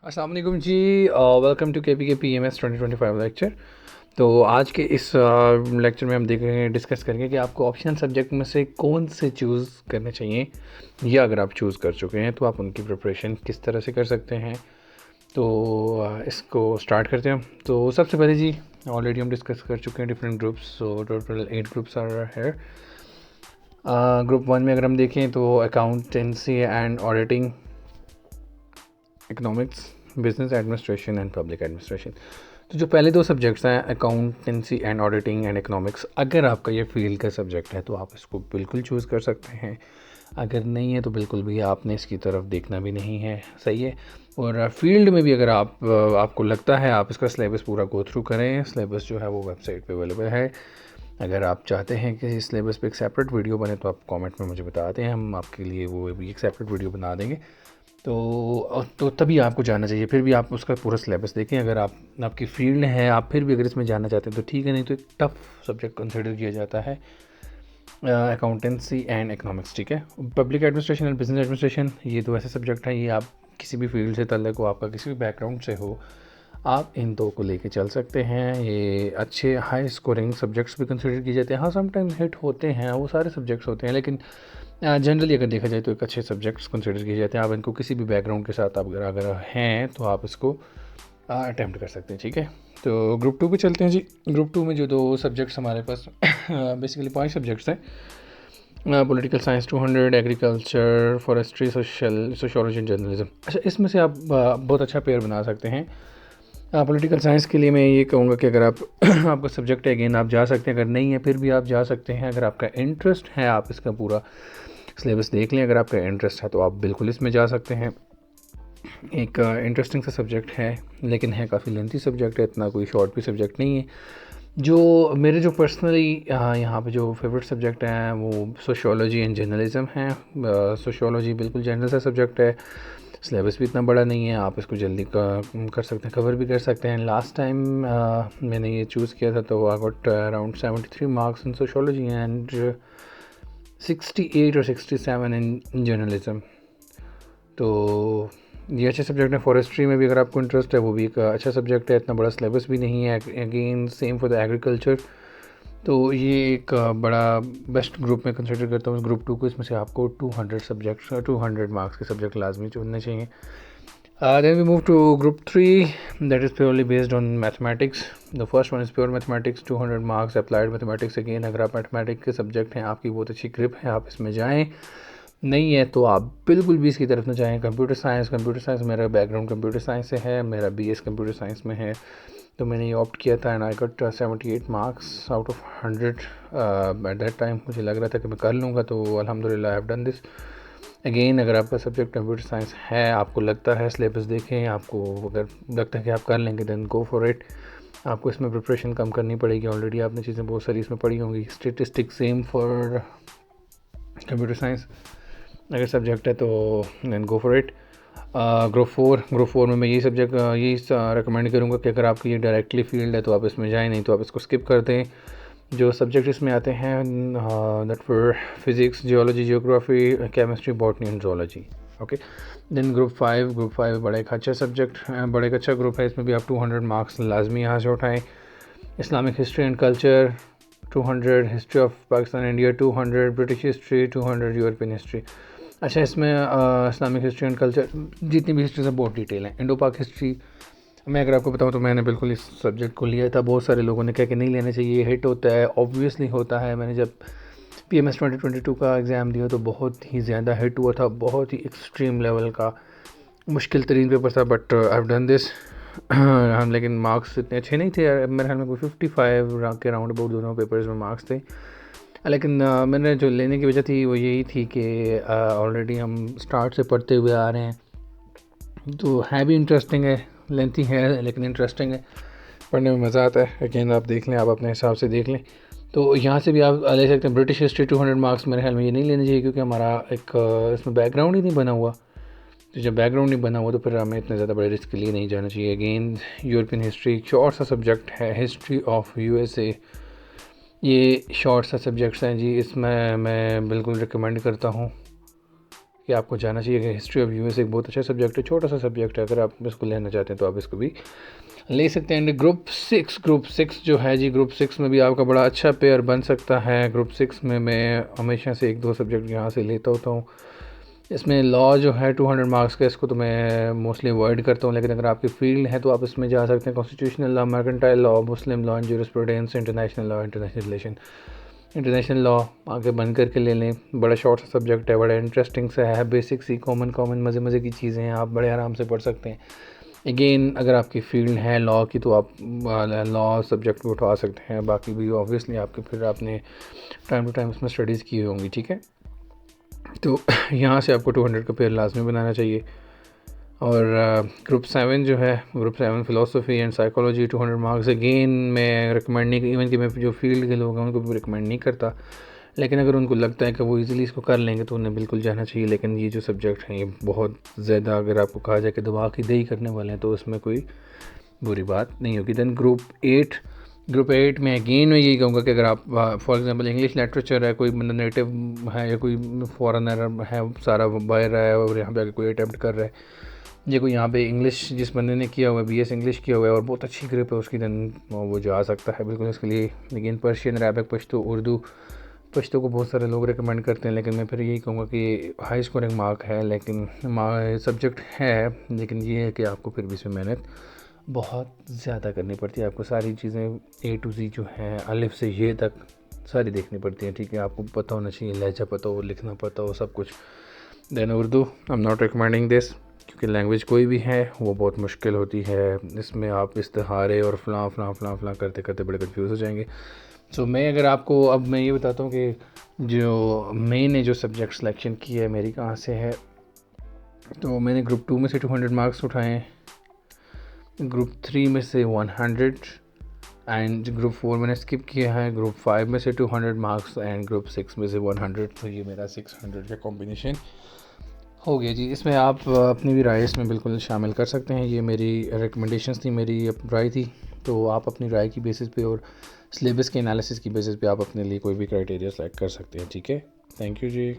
अस्सलाम वालेकुम जी। Welcome to के पी एम एस 2025 लेक्चर। तो आज के इस लेक्चर में हम देखेंगे, डिस्कस करेंगे कि आपको ऑप्शनल सब्जेक्ट में से कौन से चूज़ करने चाहिए, या अगर आप चूज़ कर चुके हैं तो आप उनकी प्रिपरेशन किस तरह से कर सकते हैं। तो इसको स्टार्ट करते हैं। तो सबसे पहले जी, ऑलरेडी हम डिस्कस कर चुके हैं different groups. So total 8 groups are है। ग्रुप 1 में अगर हम देखें तो accountancy and auditing, economics, business administration and public administration. तो जो पहले दो सब्जेक्ट्स हैं, accountancy and auditing and economics, अगर आपका ये फील्ड का सब्जेक्ट है तो आप इसको बिल्कुल चूज़ कर सकते हैं। अगर नहीं है तो बिल्कुल भी आपने इसकी तरफ देखना भी नहीं है, सही है। और फील्ड में भी अगर आपको लगता है, आप इसका सिलेबस पूरा गो थ्रू करें। सिलेबस जो है वो वेबसाइट पे अवेलेबल है। अगर आप चाहते हैं कि इस सिलेबस पे एक सेपरेट वीडियो बने तो आप कमेंट में मुझे बता दें, हम आपके लिए वो भी एक सेपरेट वीडियो बना देंगे। तो तभी आपको जाना चाहिए। फिर भी आप उसका पूरा सिलेबस देखें। अगर आपकी फील्ड है, आप फिर भी अगर इसमें जाना चाहते हैं तो ठीक है, नहीं तो एक टफ़ सब्जेक्ट कंसिडर किया जाता है अकाउंटेंसी एंड इकोनॉमिक्स, ठीक है। Public administration and business administration, ये तो ऐसे सब्जेक्ट हैं, ये आप किसी भी फील्ड से तल्लक हो, आपका किसी भी बैकग्राउंड से हो, आप इन दो को लेके चल सकते हैं। ये अच्छे हाई स्कोरिंग सब्जेक्ट्स भी कंसिडर किए जाते हैं। हाँ, समटाइम्स हिट होते हैं, वो सारे सब्जेक्ट्स होते हैं, लेकिन जनरली अगर देखा जाए तो एक अच्छे सब्जेक्ट्स कंसिडर किए जाते हैं। आप इनको किसी भी बैकग्राउंड के साथ आप अगर हैं तो आप इसको अटैम्प्ट कर सकते हैं, ठीक है। तो ग्रुप 2 पे चलते हैं जी। ग्रुप 2 में जो दो सब्जेक्ट्स हमारे पास बेसिकली 5 सब्जेक्ट्स हैं। Political science 200, agriculture, forestry, sociology and journalism. अच्छा, इसमें से आप बहुत अच्छा पेयर बना सकते हैं। पॉलिटिकल साइंस के लिए मैं ये कहूँगा कि अगर आप आपका सब्जेक्ट है, अगेन आप जा सकते हैं। अगर नहीं है फिर भी आप जा सकते हैं। अगर आपका इंटरेस्ट है, आप इसका पूरा सिलेबस देख लें। अगर आपका इंटरेस्ट है तो आप बिल्कुल इसमें जा सकते हैं। एक इंटरेस्टिंग सा सब्जेक्ट है, लेकिन है काफ़ी लेंथी सब्जेक्ट है, इतना कोई शॉर्ट भी सब्जेक्ट नहीं है। जो मेरे जो पर्सनली यहाँ पे जो फेवरेट सब्जेक्ट हैं वो सोशियोलॉजी एंड जर्नलिज़म हैं। सोशियोलॉजी बिल्कुल जनरल सा सब्जेक्ट है, सिलेबस भी इतना बड़ा नहीं है, आप इसको जल्दी कर सकते हैं, कवर भी कर सकते हैं। लास्ट टाइम मैंने ये चूज़ किया था तो I got around 73 marks in sociology and 68 और 67 इन जर्नलिज़म। तो ये अच्छे सब्जेक्ट है। फॉरेस्ट्री में भी अगर आपको इंटरेस्ट है, वो भी एक अच्छा सब्जेक्ट है, इतना बड़ा सिलेबस भी नहीं है। Again same for the agriculture. तो ये एक बड़ा बेस्ट ग्रुप में कंसिडर करता हूँ इस ग्रुप 2 को। इसमें से आपको 200 मार्क्स के सब्जेक्ट लाजमी चुनने चाहिए। Then we move to group 3, that is purely based on mathematics. The first one is pure mathematics, 200 marks. Applied mathematics, again अगर आप मैथमेटिक्स के सब्जेक्ट हैं, आपकी बहुत अच्छी ग्रिप है, आप इसमें जाएं। नहीं है तो आप बिल्कुल भी इसकी तरफ ना जाएं। कंप्यूटर साइंस मेरा बैकग्राउंड कंप्यूटर साइंस से है, मेरा बीएस कंप्यूटर साइंस में है, तो मैंने ये ऑप्ट किया था and I got 78 marks out of 100 at that time. मुझे लग रहा था कि मैं कर लूँगा, तो अल्हम्दुलिल्लाह I have done this. Again अगर आपका सब्जेक्ट कंप्यूटर साइंस है, आपको लगता है, सिलेबस देखें, आपको अगर लगता है कि आप कर लेंगे देन गो फॉर इट। आपको इसमें प्रिपरेशन कम करनी पड़ेगी, ऑलरेडी आपने चीज़ें बहुत सारी इसमें पढ़ी होंगी। Statistics same for computer science अगर सब्जेक्ट है तो then go for it. Group 4 में मैं यही सब्जेक्ट यही रिकमेंड करूँगा कि अगर आपकी ये डायरेक्टली फील्ड है तो आप इसमें जाएँ, नहीं तो आप इसको स्किप कर दें। जो सब्जेक्ट इसमें आते हैं that for physics, geology, geography, chemistry, botany and zoology, okay. Then group 5 बड़ा एक अच्छा सब्जेक्ट, बड़ा एक अच्छा ग्रुप है। इसमें भी आप 200 मार्क्स लाजमी यहाँ से उठाएँ। Islamic history and culture 200, history of Pakistan India 200, British history 200, European history. अच्छा, इसमें इस्लामिक हिस्ट्री एंड कल्चर जितनी भी हिस्ट्री है बहुत डिटेल है। इंडो पाक हिस्ट्री मैं अगर आपको बताऊं तो मैंने बिल्कुल इस सब्जेक्ट को लिया था। बहुत सारे लोगों ने कहा कि नहीं लेना चाहिए, हिट होता है। ऑब्वियसली होता है। मैंने जब PMS 2022 का एग्ज़ाम दिया तो बहुत ही ज़्यादा हिट हुआ था, बहुत ही एक्सट्रीम लेवल का मुश्किल तरीन पेपर था, but I have done this. हम लेकिन मार्क्स इतने अच्छे नहीं थे, मेरे ख्याल में कोई 55 के राउंड अबाउट दोनों पेपर्स में मार्क्स थे। लेकिन मैंने जो लेने की वजह थी वो यही थी कि ऑलरेडी हम स्टार्ट से पढ़ते हुए आ रहे हैं, तो है भी इंटरेस्टिंग है, लेंथी है लेकिन इंटरेस्टिंग है, पढ़ने में मज़ा आता है। अगेन आप देख लें, आप अपने हिसाब से देख लें। तो यहाँ से भी आप ले सकते हैं। ब्रिटिश हिस्ट्री 200 मार्क्स मेरे ख्याल में ये नहीं लेने चाहिए, क्योंकि हमारा एक इसमें बैकग्राउंड ही नहीं बना हुआ। तो जब बैकग्राउंड नहीं बना हुआ तो फिर हमें इतने ज़्यादा बड़े रिस्क के लिए नहीं जाना चाहिए। अगेन यूरोपियन हिस्ट्री शॉर्ट सा सब्जेक्ट है। हिस्ट्री ऑफ USA, ये शॉर्ट सा सब्जेक्ट्स हैं जी। इसमें मैं बिल्कुल रिकमेंड करता हूँ कि आपको जाना चाहिए कि हिस्ट्री ऑफ यूएस एक बहुत अच्छा सब्जेक्ट है, छोटा सा सब्जेक्ट है, अगर आप इसको लेना चाहते हैं तो आप इसको भी ले सकते हैं। एंड ग्रुप सिक्स जो है जी, ग्रुप सिक्स में भी आपका बड़ा अच्छा पेयर बन सकता है। ग्रुप सिक्स में मैं हमेशा से 1-2 सब्जेक्ट यहाँ से लेता होता हूँ। इसमें लॉ जो है 200 मार्क्स का, इसको तो मैं मोस्टली अवॉइड करता हूँ, लेकिन अगर आपकी फील्ड है तो आप इसमें जा सकते हैं। Constitutional law, mercantile law, Muslim law and jurisprudence, international law, international relation, international law आगे बंद करके ले लें। बड़ा शॉर्ट सा सब्जेक्ट है, बड़ा इंटरेस्टिंग सा है, बेसिक सी कॉमन मज़े की चीज़ें हैं, आप बड़े आराम से पढ़ सकते हैं। अगेन अगर आपकी फील्ड है लॉ की तो आप लॉ सब्जेक्ट भी उठा सकते हैं। बाकी भी ऑब्वियसली आपके फिर आपने टाइम टू टाइम उसमें स्टडीज़ की होंगी, ठीक है। तो यहाँ से आपको 200 का पेयर लाजमी बनाना चाहिए। और ग्रुप 7 जो है, group 7 philosophy and psychology 200 marks. Again मैं रिकमेंड नहीं, इवन कि मैं जो फील्ड के लोग हैं उनको भी रिकमेंड नहीं करता, लेकिन अगर उनको लगता है कि वो इजीली इसको कर लेंगे तो उन्हें बिल्कुल जाना चाहिए। लेकिन ये जो सब्जेक्ट हैं ये बहुत ज़्यादा, अगर आपको कहा जाए कि दिमाग की दही करने वाले हैं तो उसमें कोई बुरी बात नहीं होगी। दैन ग्रुप 8 में अगेन मैं यही कहूँगा कि अगर आप फॉर एग्जांपल इंग्लिश लिटरेचर है, कोई मतलब नेटिव है या कोई फॉरेनर है, सारा बाहर है और यहाँ पे आके कोई अटैम्प्ट कर रहा है, ये कोई यहाँ पे इंग्लिश जिस बंदे ने किया हुआ है, BS इंग्लिश किया हुआ है और बहुत अच्छी ग्रिप है उसकी, दैन वो जा सकता है बिल्कुल इसके लिए। लेकिन पर्शियन, अरबिक, पश्तो, उर्दू, पश्तो को बहुत सारे लोग रिकमेंड करते हैं, लेकिन मैं फिर यही कहूँगा कि हाई स्कोरिंग मार्क है, लेकिन सब्जेक्ट है, लेकिन ये है कि आपको फिर भी इसमें मेहनत बहुत ज़्यादा करनी पड़ती है। आपको सारी चीज़ें A to Z जो हैं, अलिफ से ये तक सारी देखनी पड़ती हैं, ठीक है। आपको पता होना चाहिए, लहजा पता हो, लिखना पता हो, सब कुछ। Then Urdu, I am not recommending this, क्योंकि लैंग्वेज कोई भी है वो बहुत मुश्किल होती है। इसमें आप इस्तिहारे और फ़लाँ करते करते बड़े कन्फ्यूज़ हो जाएंगे। सो मैं अगर आपको अब मैं ये बताता हूँ कि जो मैंने जो सब्जेक्ट सिलेक्शन की है मेरी कहाँ से है, तो मैंने ग्रुप 2 में से 200 मार्क्स उठाए हैं, ग्रुप 3 में से 100 एंड ग्रुप 4 मैंने स्किप किया है, ग्रुप 5 में से 200 मार्क्स एंड ग्रुप 6 में से 100। तो ये मेरा 600 का कॉम्बिनेशन हो गया जी। इसमें आप अपनी भी राय इसमें बिल्कुल शामिल कर सकते हैं। ये मेरी रिकमेंडेशंस थी, मेरी राय थी, तो आप अपनी राय की बेसिस पे और सिलेबस के एनालिसिस की बेसिस पे आप अपने लिए कोई भी क्राइटेरिया सेलेक्ट कर सकते हैं, ठीक है। Thank you ji.